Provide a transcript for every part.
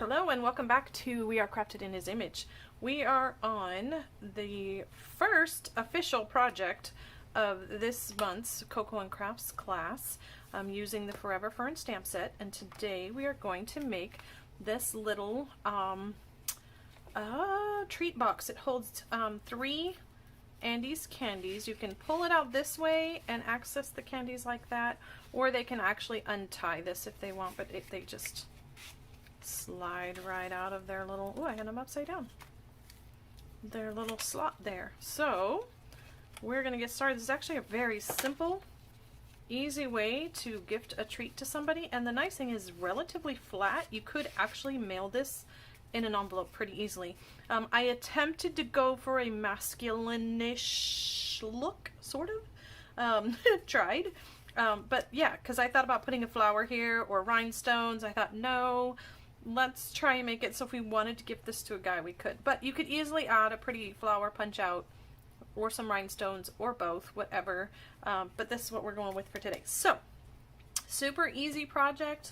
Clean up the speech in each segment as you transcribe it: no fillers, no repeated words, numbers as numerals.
Hello and welcome back to We Are Crafted in His Image. We are on the first official project of this month's Coco and Crafts class using the Forever Fern stamp set, and today we are going to make this little treat box. It holds 3 Andes candies. You can pull it out this way and access the candies like that, or they can actually untie this if they want, but they just slide right out of their little, oh, I got them upside down, their little slot there. So we're gonna get started. This is actually a very simple, easy way to gift a treat to somebody, and the nice thing is relatively flat. You could actually mail this in an envelope pretty easily. I attempted to go for a masculine-ish look, sort of. Tried. But yeah, because I thought about putting a flower here or rhinestones. I thought, no, let's try and make it so if we wanted to give this to a guy, we could. But you could easily add a pretty flower punch out or some rhinestones or both, whatever. But this is what we're going with for today. So, super easy project.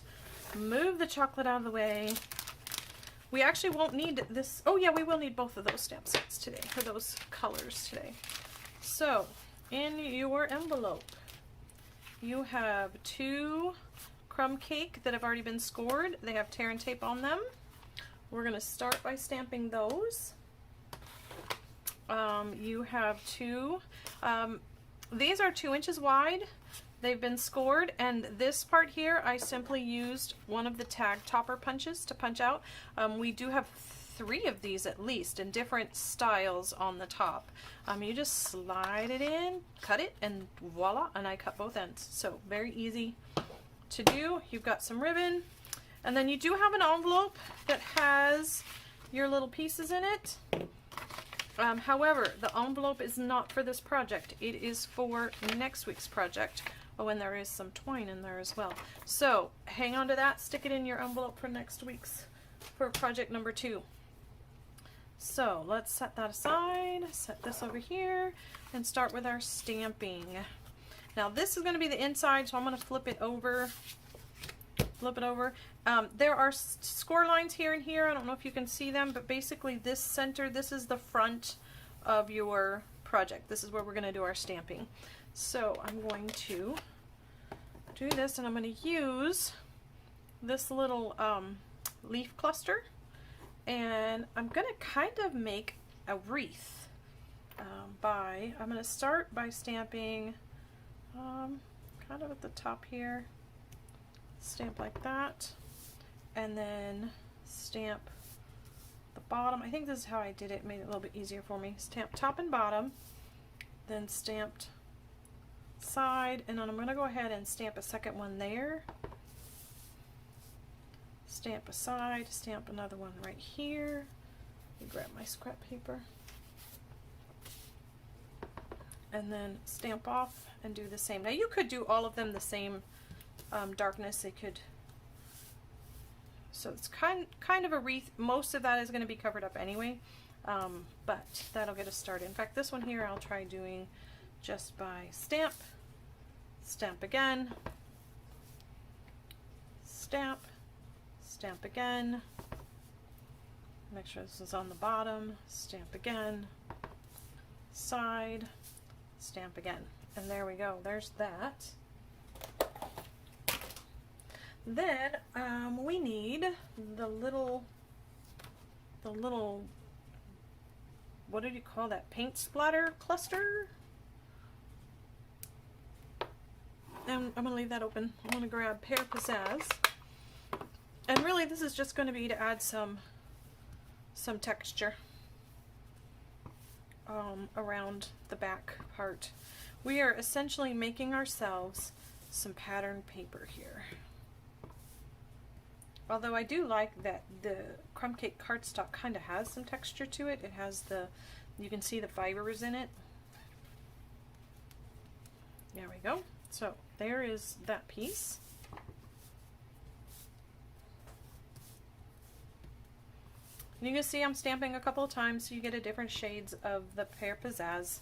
Move the chocolate out of the way. We actually won't need this. Oh yeah, we will need both of those stamp sets today, for those colors today. So, in your envelope, you have 2 crumb cake that have already been scored. They have tear and tape on them. We're going to start by stamping those. You have 2. These are 2 inches wide. They've been scored, and this part here I simply used one of the tag topper punches to punch out. We do have 3 of these at least in different styles on the top. You just slide it in, cut it, and voila, and I cut both ends. So very easy to do. You've got some ribbon, and then you do have an envelope that has your little pieces in it. However, the envelope is not for this project. It is for next week's project. Oh, and there is some twine in there as well. So hang on to that, stick it in your envelope for next week's, for project number 2. So let's set that aside, set this over here, and start with our stamping. Now this is going to be the inside, so I'm going to flip it over. There are score lines here and here. I don't know if you can see them, but basically this center, this is the front of your project. This is where we're going to do our stamping. So I'm going to do this, and I'm going to use this little leaf cluster, and I'm going to kind of make a wreath I'm going to start by stamping kind of at the top here, stamp like that, and then stamp the bottom. I think this is how I did it, made it a little bit easier for me. Stamp top and bottom, then stamped side, and then I'm going to go ahead and stamp a second one there, stamp a side, stamp another one right here. Let me grab my scrap paper, and then stamp off and do the same. Now you could do all of them the same darkness. They could, so it's kind of a wreath. Most of that is going to be covered up anyway, but that'll get us started. In fact, this one here I'll try doing just by stamp, stamp again, stamp, stamp again, make sure this is on the bottom, stamp again, side, stamp again, and there we go, there's that. Then we need the little, what did you call that, paint splatter cluster? And I'm going to leave that open. I'm going to grab Pear Pizzazz. And really this is just going to be to add some texture around the back part. We are essentially making ourselves some pattern paper here. Although I do like that the crumb cake cardstock kind of has some texture to it. It has you can see the fibers in it. There we go. So there is that piece. And you can see I'm stamping a couple of times so you get a different shades of the Pear Pizzazz.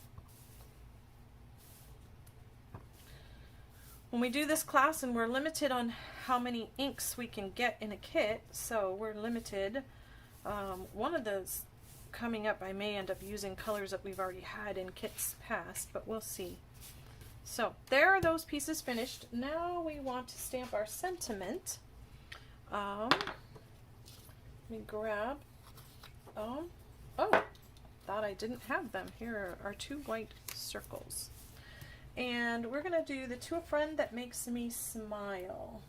when we do this class, and we're limited on how many inks we can get in a kit, so we're limited. One of those coming up, I may end up using colors that we've already had in kits past, but we'll see. So there are those pieces finished. Now we want to stamp our sentiment. Let me grab, oh, thought I didn't have them. Here are 2 white circles. And we're gonna do the To a Friend That Makes Me Smile.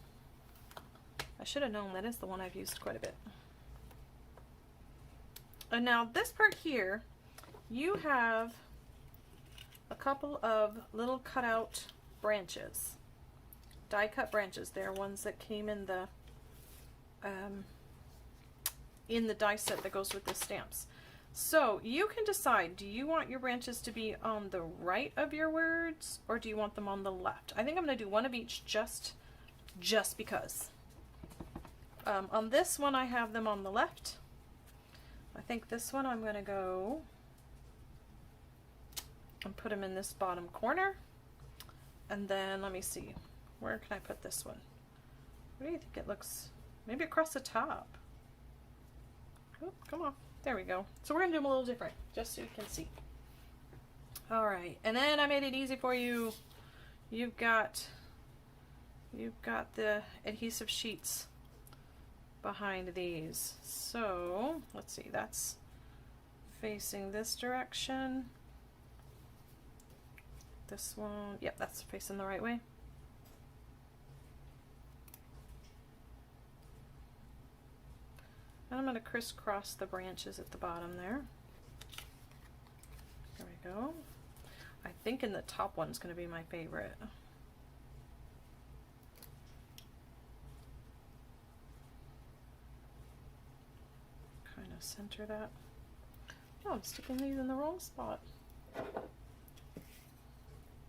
I should have known that is the one I've used quite a bit. And now this part here, you have a couple of little cutout branches, die cut branches. They're ones that came in the die set that goes with the stamps. So you can decide, do you want your branches to be on the right of your words, or do you want them on the left? I think I'm going to do one of each just because. On this one I have them on the left. I think this one I'm going to go and put them in this bottom corner. And then let me see, where can I put this one? What do you think it looks? Maybe across the top. Oh, come on. There we go. So we're going to do them a little different, just so you can see. Alright, and then I made it easy for you. You've got the adhesive sheets behind these. So, let's see, that's facing this direction. This one, yep, that's facing the right way. And I'm going to crisscross the branches at the bottom there. There we go. I think in the top one's going to be my favorite. Kind of center that. Oh, I'm sticking these in the wrong spot.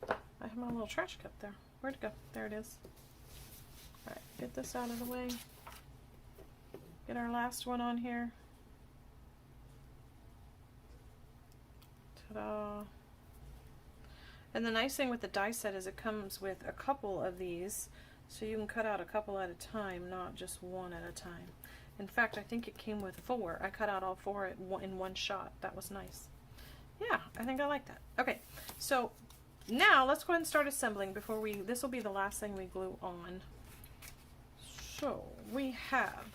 I have my little trash cup there. Where'd it go? There it is. Alright, get this out of the way. Get our last one on here. Ta-da! And the nice thing with the die set is it comes with a couple of these, so you can cut out a couple at a time, not just one at a time. In fact, I think it came with 4. I cut out all 4 in one shot. That was nice. Yeah, I think I like that. Okay, so now let's go ahead and start assembling before this will be the last thing we glue on. So we have,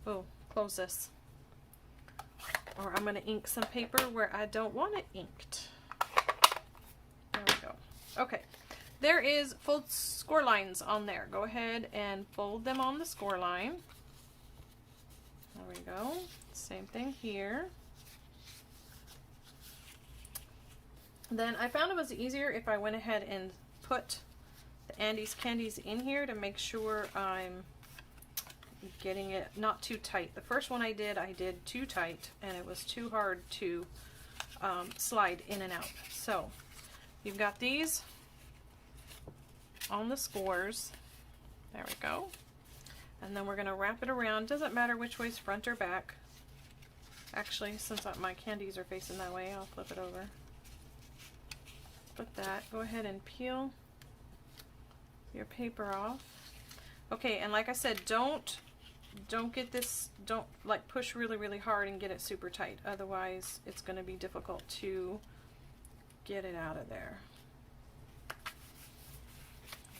oh, close this. Or I'm going to ink some paper where I don't want it inked. There we go. Okay, there is fold score lines on there. Go ahead and fold them on the score line. There we go. Same thing here. Then I found it was easier if I went ahead and put the Andes Candies in here to make sure I'm getting it not too tight. The first one I did too tight, and it was too hard to slide in and out. So you've got these on the scores. There we go. And then we're going to wrap it around. Doesn't matter which way's front or back. Actually, since my candies are facing that way, I'll flip it over. Put that. Go ahead and peel your paper off. Okay, and like I said, don't get this, don't like push really hard and get it super tight. Otherwise, it's going to be difficult to get it out of there.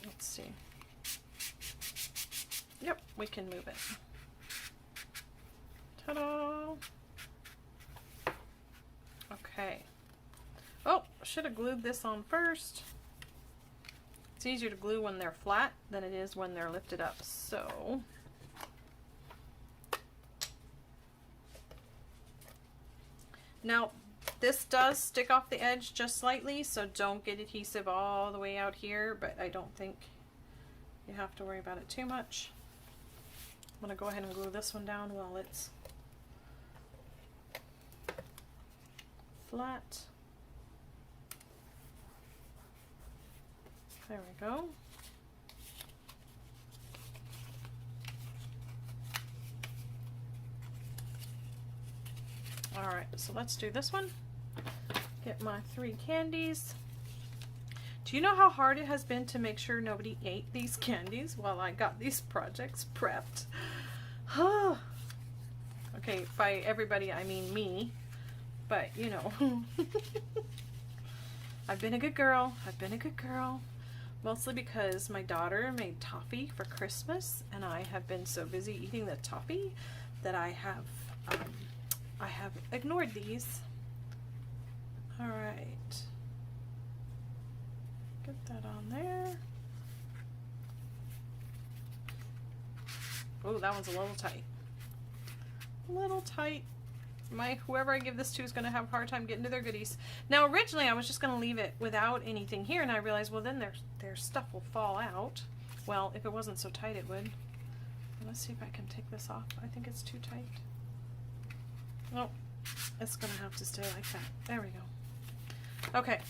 Let's see. Yep, we can move it. Ta-da! Okay. Oh, should have glued this on first. It's easier to glue when they're flat than it is when they're lifted up. So, now this does stick off the edge just slightly, so don't get adhesive all the way out here, but I don't think you have to worry about it too much. I'm going to go ahead and glue this one down while it's flat. There we go. Alright, so let's do this one. Get my 3 candies. Do you know how hard it has been to make sure nobody ate these candies while I got these projects prepped? Okay, by everybody I mean me, but you know. I've been a good girl. I've been a good girl. Mostly because my daughter made toffee for Christmas, and I have been so busy eating the toffee that I have ignored these. All right. Get that on there. Oh, that one's a little tight. A little tight. Whoever I give this to is going to have a hard time getting to their goodies. Now, originally, I was just going to leave it without anything here, and I realized, well, then their stuff will fall out. Well, if it wasn't so tight, it would. Let's see if I can take this off. I think it's too tight. Nope. It's going to have to stay like that. There we go. Okay.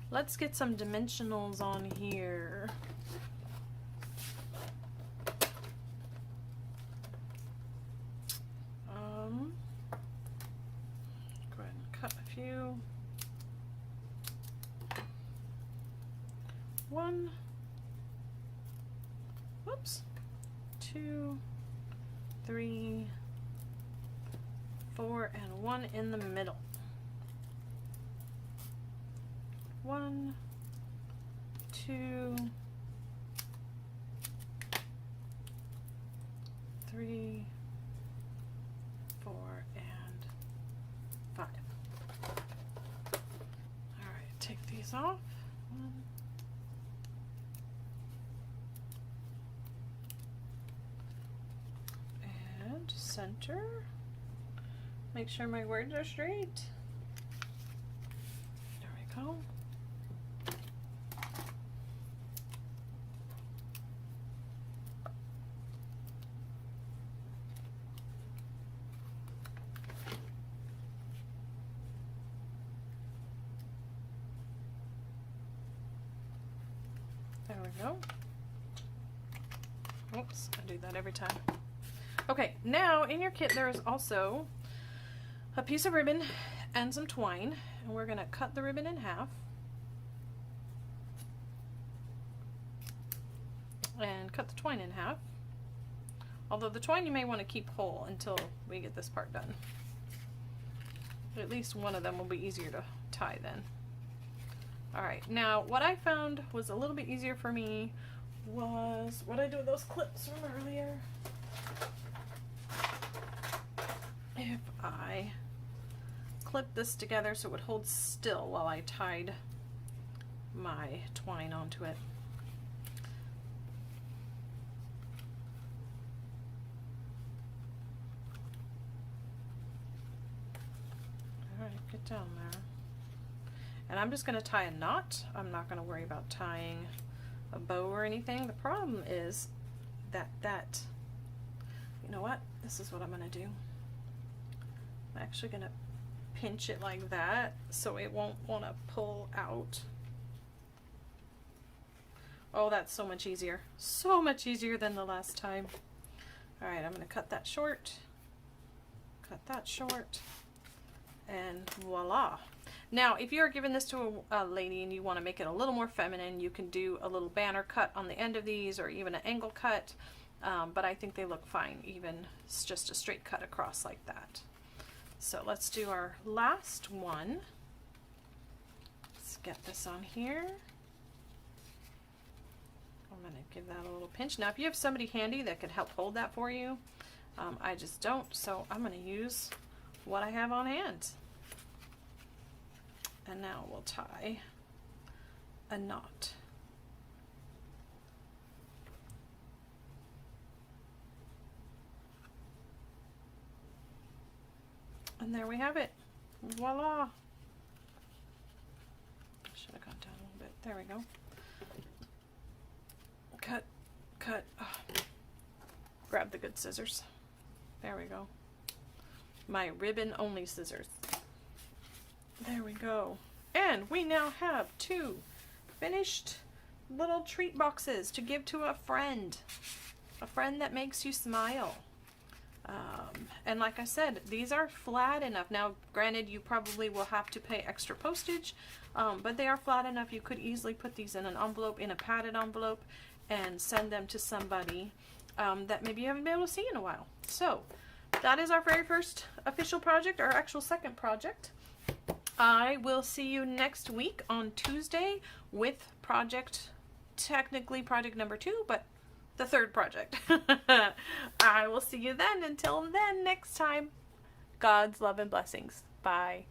Let's get some dimensionals on here. Go ahead and cut a few. 1, whoops, 2, 3, 4, and 1 in the middle. 1, 2, 3, 4, and 5. All right, take these off. 1, and center. Make sure my words are straight. There we go. There we go. Oops, I do that every time. Okay, now in your kit there is also a piece of ribbon and some twine, and we're going to cut the ribbon in half and cut the twine in half. Although the twine you may want to keep whole until we get this part done. At least one of them will be easier to tie then. Alright, now what I found was a little bit easier for me was what I do with those clips from earlier. If I clip this together so it would hold still while I tied my twine onto it. Alright, get down there. And I'm just going to tie a knot. I'm not going to worry about tying a bow or anything. The problem is that you know what? This is what I'm going to do. I'm actually going to pinch it like that so it won't want to pull out. Oh, that's so much easier. So much easier than the last time. Alright, I'm going to cut that short. Cut that short. And voila. Now, if you're giving this to a lady and you want to make it a little more feminine, you can do a little banner cut on the end of these or even an angle cut. But I think they look fine, even it's just a straight cut across like that. So let's do our last one. Let's get this on here. I'm going to give that a little pinch. Now, if you have somebody handy that could help hold that for you, I just don't, so I'm going to use what I have on hand. And now we'll tie a knot. And there we have it. Voila. Should have gone down a little bit. There we go. Cut, cut. Oh. Grab the good scissors. There we go. My ribbon only scissors. There we go. And we now have 2 finished little treat boxes to give to a friend. A friend that makes you smile. And like I said, these are flat enough. Now, granted, you probably will have to pay extra postage, but they are flat enough. You could easily put these in an envelope, in a padded envelope, and send them to somebody that maybe you haven't been able to see in a while. So that is our very first official project, our actual second project. I will see you next week on Tuesday with technically project number 2, but the third project. I will see you then. Until then, next time, God's love and blessings. Bye.